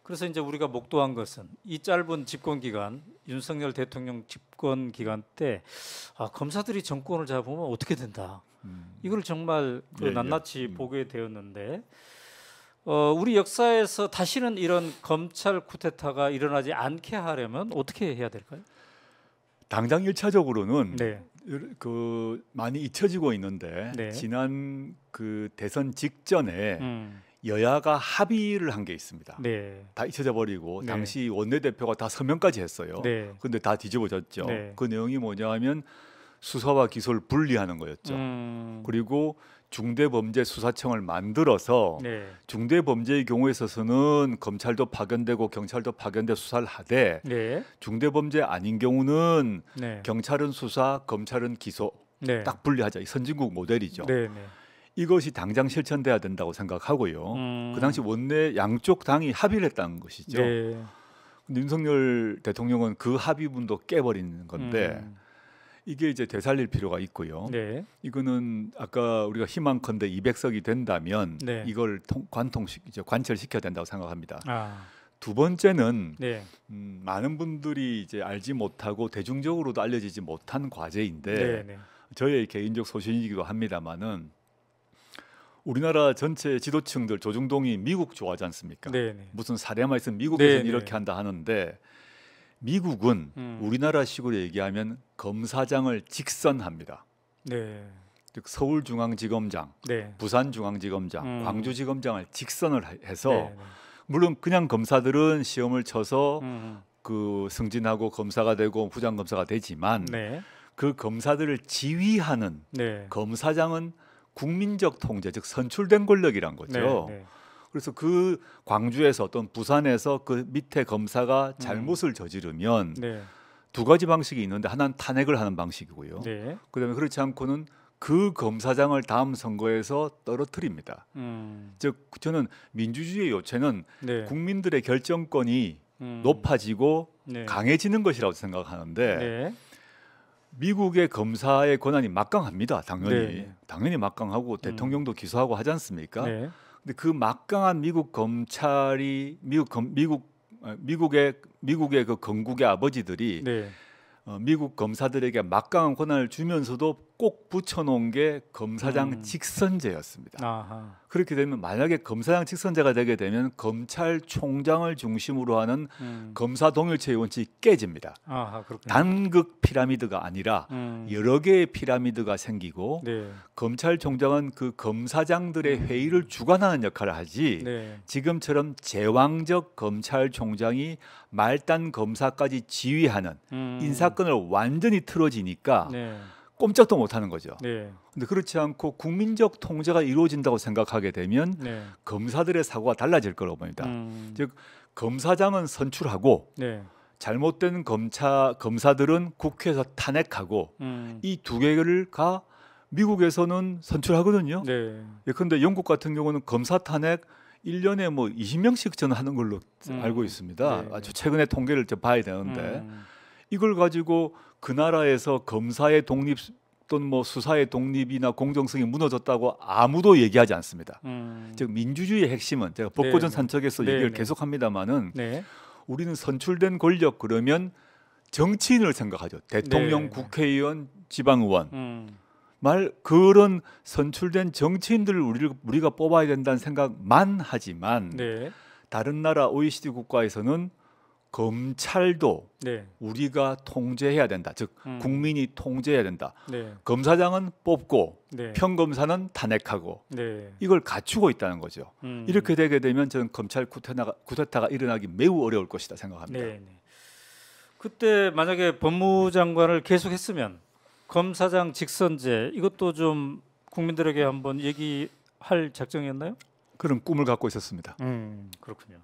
그래서 이제 우리가 목도한 것은 이 짧은 집권 기간, 윤석열 대통령 집권 기간 때 검사들이 정권을 잡으면 어떻게 된다. 이걸 정말 낱낱이 보게 되었는데 우리 역사에서 다시는 이런 검찰 쿠데타가 일어나지 않게 하려면 어떻게 해야 될까요? 당장 1차적으로는 네. 많이 잊혀지고 있는데 네. 지난 그 대선 직전에 여야가 합의를 한 게 있습니다. 네. 다 잊혀져 버리고 네. 당시 원내대표가 다 서명까지 했어요. 네. 근데 다 뒤집어졌죠. 네. 그 내용이 뭐냐 하면 수사와 기소를 분리하는 거였죠. 그리고 중대범죄수사청을 만들어서 네. 중대범죄의 경우에 있어서는 검찰도 파견되고 경찰도 파견돼 수사를 하되 네. 중대범죄 아닌 경우는 네. 경찰은 수사, 검찰은 기소 네. 딱 분리하자. 이 선진국 모델이죠. 네. 네. 이것이 당장 실천돼야 된다고 생각하고요. 그 당시 원내 양쪽 당이 합의를 했다는 것이죠. 네. 근데 윤석열 대통령은 그 합의문도 깨버리는 건데 이게 이제 되살릴 필요가 있고요. 네. 이거는 아까 우리가 희망컨대 200석이 된다면 네. 이걸 관철시켜야 된다고 생각합니다. 두 번째는 네. 많은 분들이 이제 알지 못하고 대중적으로도 알려지지 못한 과제인데 네. 네. 저의 개인적 소신이기도 합니다만은 우리나라 전체 지도층들 조중동이 미국 좋아하지 않습니까? 네. 네. 무슨 사례만 있으면 미국에서는 네. 이렇게 한다 하는데 미국은 우리나라식으로 얘기하면 검사장을 직선합니다. 네. 즉 서울중앙지검장, 네. 부산중앙지검장, 광주지검장을 직선을 해서 네. 물론 그냥 검사들은 시험을 쳐서 그 승진하고 검사가 되고 부장검사가 되지만 네. 그 검사들을 지휘하는 네. 검사장은 국민적 통제, 즉 선출된 권력이란 거죠. 네. 네. 그래서 그 광주에서 어떤 부산에서 그 밑에 검사가 잘못을 저지르면 네. 두 가지 방식이 있는데 하나는 탄핵을 하는 방식이고요. 네. 그다음에 그렇지 않고는 그 검사장을 다음 선거에서 떨어뜨립니다. 즉 저는 민주주의의 요체는 네. 국민들의 결정권이 높아지고 네. 강해지는 것이라고 생각하는데 네. 미국의 검사의 권한이 막강합니다. 당연히 네. 당연히 막강하고 대통령도 기소하고 하지 않습니까? 네. 근데 그 막강한 미국 검찰이 미국의 그 건국의 아버지들이 네. 미국 검사들에게 막강한 권한을 주면서도 꼭 붙여놓은 게 검사장 직선제였습니다. 아하. 그렇게 되면 만약에 검사장 직선제가 되게 되면 검찰총장을 중심으로 하는 검사 동일체의 원칙이 깨집니다. 아하, 그렇군요. 단극 피라미드가 아니라 여러 개의 피라미드가 생기고 네. 검찰총장은 그 검사장들의 회의를 주관하는 역할을 하지 네. 지금처럼 제왕적 검찰총장이 말단 검사까지 지휘하는 인사권을 완전히 틀어지니까 네. 꼼짝도 못하는 거죠. 네. 근데 그렇지 않고 국민적 통제가 이루어진다고 생각하게 되면 네. 검사들의 사고가 달라질 거라고 봅니다. 즉 검사장은 선출하고 네. 잘못된 검사들은 국회에서 탄핵하고 이 두 개가 미국에서는 선출하거든요. 네. 예컨대 영국 같은 경우는 검사 탄핵 1년에 뭐 20명씩 저는 하는 걸로 알고 있습니다. 네. 아주 최근에 통계를 좀 봐야 되는데 이걸 가지고 그 나라에서 검사의 독립 또는 뭐 수사의 독립이나 공정성이 무너졌다고 아무도 얘기하지 않습니다. 즉 민주주의의 핵심은 제가 법고전 네. 산책에서 네. 얘기를 네. 계속합니다마는 네. 우리는 선출된 권력 그러면 정치인을 생각하죠. 대통령, 네. 국회의원, 지방의원 그런 선출된 정치인들을 우리가 뽑아야 된다는 생각만 하지만 네. 다른 나라 OECD 국가에서는 검찰도 네. 우리가 통제해야 된다. 즉 국민이 통제해야 된다. 네. 검사장은 뽑고 네. 평검사는 탄핵하고 네. 이걸 갖추고 있다는 거죠. 이렇게 되게 되면 저는 검찰 쿠데타가 일어나기 매우 어려울 것이다 생각합니다. 네. 네. 그때 만약에 법무장관을 계속했으면 검사장 직선제 이것도 좀 국민들에게 한번 얘기할 작정이었나요? 그런 꿈을 갖고 있었습니다. 그렇군요.